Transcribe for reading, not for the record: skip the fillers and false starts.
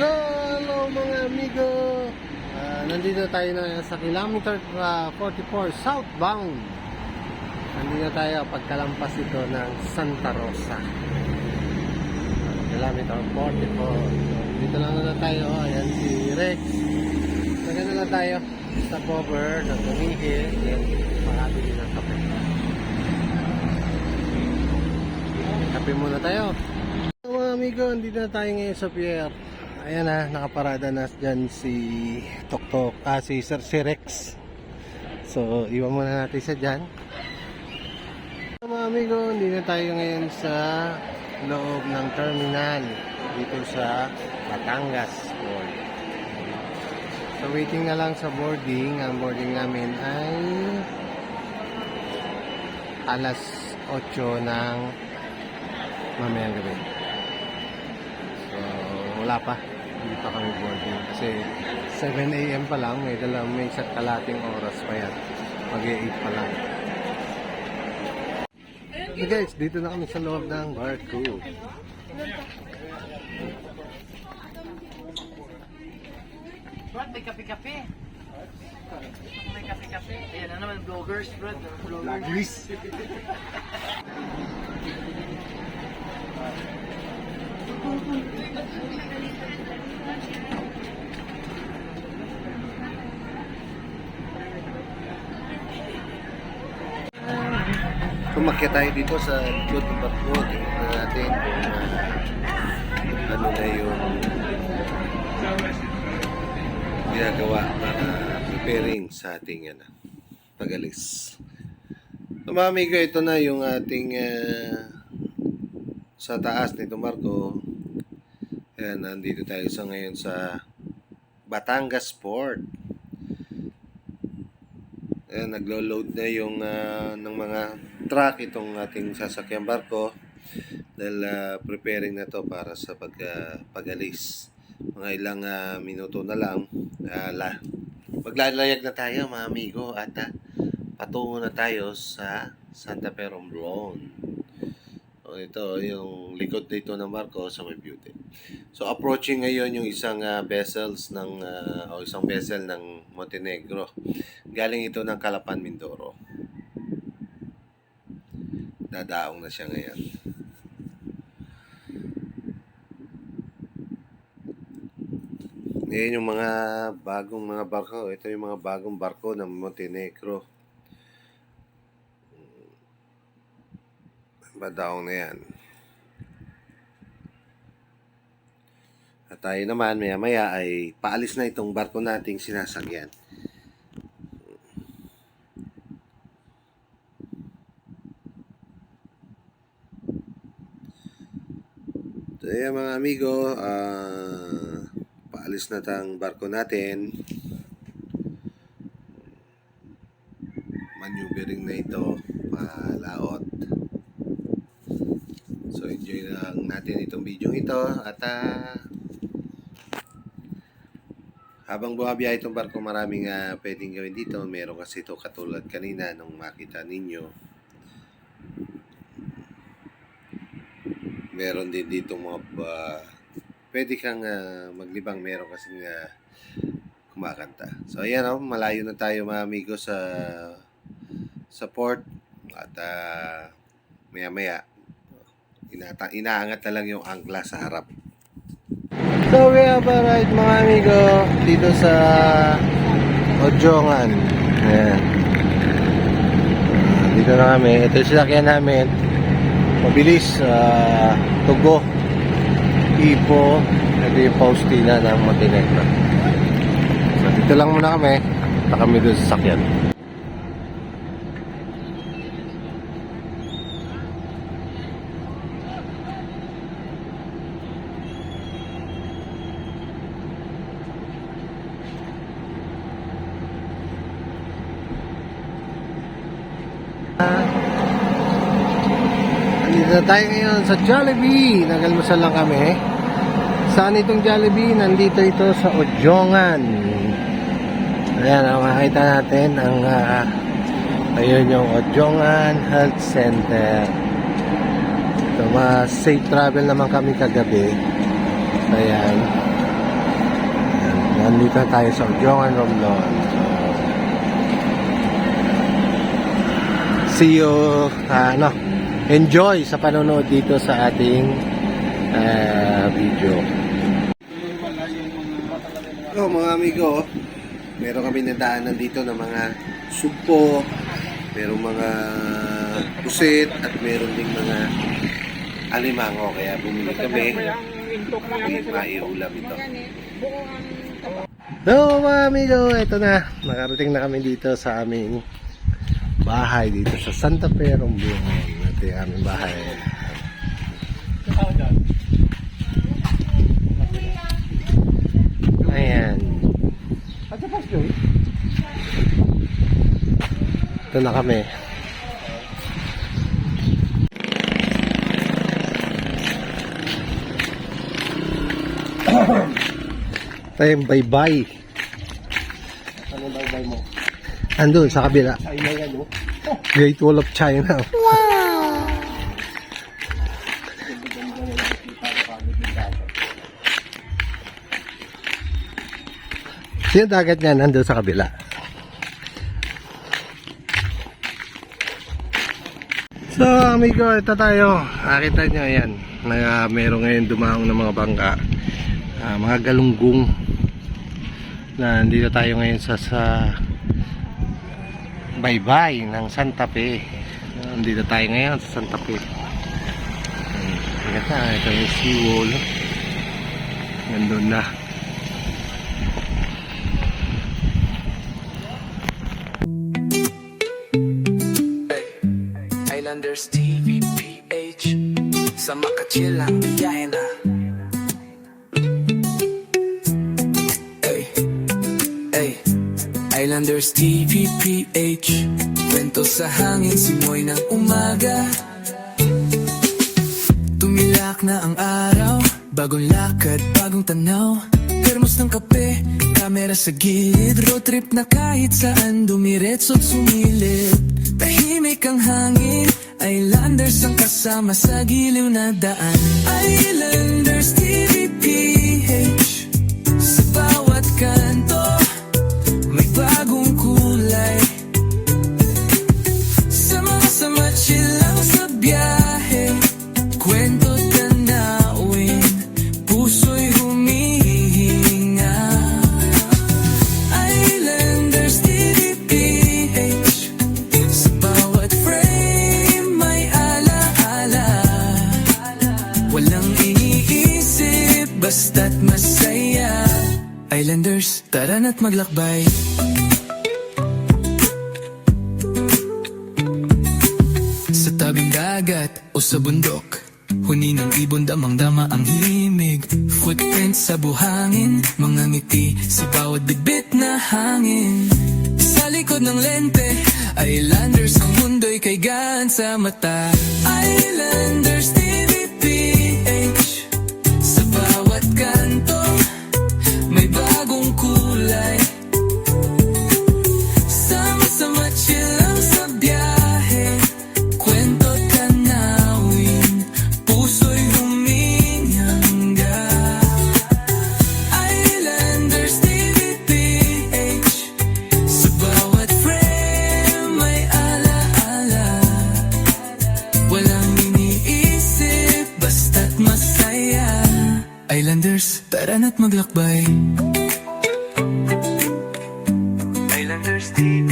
So, hello mga amigo. Nandito tayo na sa kilometer 44 southbound. Nandito tayo pagkalampas ito ng Santa Rosa. Kilometer 44. Dito lang na tayo. Ayan si Rex. Nagano na tayo. Stop over. Nagtumigil. Ayan. Makabili ng kape. Kape muna tayo. Mga amigo, nandito na tayo ngayon sa pier. Ayan na, nakaparada na dyan si Toktok, si Sir Rex. So, iwan muna natin siya dyan. Mga amigo, nandito na tayo ngayon sa loob ng terminal dito sa Batangas Port. So, waiting na lang sa boarding. Ang boarding namin ay alas 8 ng mamayang gabi. Wala pa, hindi pa kami boarding kasi 7 AM pa lang, may isa't kalating oras pa yan, mag-8 pa lang. So guys, dito na kami sa loob ng barko. Brad, may kape-kape. May kape-kape. Ayan na naman, vloggers, Brad. Vloggers. Tumakyat tayo dito sa likod ng barko. Tingnan natin kung ano na yung ginagawa para preparing sa ating pag-alis. So mga amigo, ito na yung ating sa taas nitong barko. Ayan, nandito tayo ngayon sa Batangas Port. Ayan, naglo-load na yung ng mga truck itong ating sasakyang barko dahil preparing na to para sa pag-alis. Mga ilang minuto na lang maglalayag na tayo mga amigo at patungo na tayo sa Santa Fe Romblon. So, ito yung likod dito ng barko sa may beauty. So approaching ngayon yung isang vessels ng isang vessel ng Montenegro. Galing ito ng Calapan, Mindoro. Dadaong na siya ngayon. Ngayon yung mga bagong mga barko. Ito yung mga bagong barko ng Montenegro. Dadaong na yan. At tayo naman maya-maya ay paalis na itong barko nating sinasakyan. So yan mga amigo, paalis na tang barko natin. Maneuvering na ito, palaot. So enjoy lang natin itong video ito at habang bumabiyahe itong barko, maraming pwedeng gawin dito. Meron kasi ito katulad kanina nung makita ninyo. Meron din dito mga pwede kang maglibang. Meron kasi kumakanta. So ayan, malayo na tayo mga amigo sa port at maya-maya inaangat na lang yung angkla sa harap. So we have arrived mga amigo dito sa Ojongan. Ayan. Dito na kami. Ito yung sinakyan namin. Mabilis. Tugo. Ipo. Ito yung Faustina ng Montenegro. So dito lang muna kami. Punta kami doon sa sakyan. Nandito na tayo ngayon sa Jollibee. Nagalmusal lang kami. Saan itong Jollibee? Nandito ito sa Ojongan. Ayan, makikita natin ang ayun yung Ojongan Health Center. Ito, safe travel naman kami kagabi. Ayan. Dito na tayo sa Ujungan, Romblon. See you, enjoy sa panonood dito sa ating video. So mga amigo, meron kami nadaanan dito ng mga sugpo, merong mga pusit at meron ding mga alimango, kaya bumili kami maiulam ito. So mga amigo, ito na, nakarating na kami dito sa aming bahay dito sa Santa Fe, Romblon. Ito yung aming bahay. Ayan. Ito na kami. Ito yung bye-bye. Ano yung bye-bye mo? Andun sa kabila. China yan, oh. Great Wall of China. Wow! Yung dagat niya nandun sa kabila. So amigo, ito tayo. Nakita nyo yan. Meron ngayon dumaong ng mga bangka. Mga galunggong. Na nandito tayo ngayon sa baybay ng Santa Fe. Nandito tayo ngayon sa Santa Fe. Ito yung seawall. Nandun na. Islanders TV PH sa makachill lang biyahe na. Islanders TV PH, kwento sa hangin, simoy ng umaga. Tumilak na ang araw, bagong lakad, bagong tanaw. Termos ng kape, kamera sa gilid. Road trip na kahit saan, dumiretso't sumilip. Tahimik ang hangin, Islanders ang kasama sa giliw na daan. Islanders TV PH, sa bawat kanto may bagong kulay. Sama-sama chill lang sa biyahe, kwento tanawin, puso'y humihinga. Islanders TVPH, sa bawat frame may alaala. Walang iniisip, basta't masaya. Islanders, tara na't maglakbay. Sa tabing dagat o sa bundok, huni ng ibon, damang-dama ang himig. Footprint sa buhangin, mga ngiti sa bawat bitbit na hangin. Sa likod ng lente, Islanders, ang mundo'y kaigaan sa mata. Islanders TVPH, sa bawat kanto may bagong kulay. Sama-sama chill lang sa biyahe, kwento tanawin, puso'y humihangga. Islanders TVPH, sa bawat frame may alaala. Walang iniisip, basta't masaya. Islanders, tara na't maglakbay. Islanders TV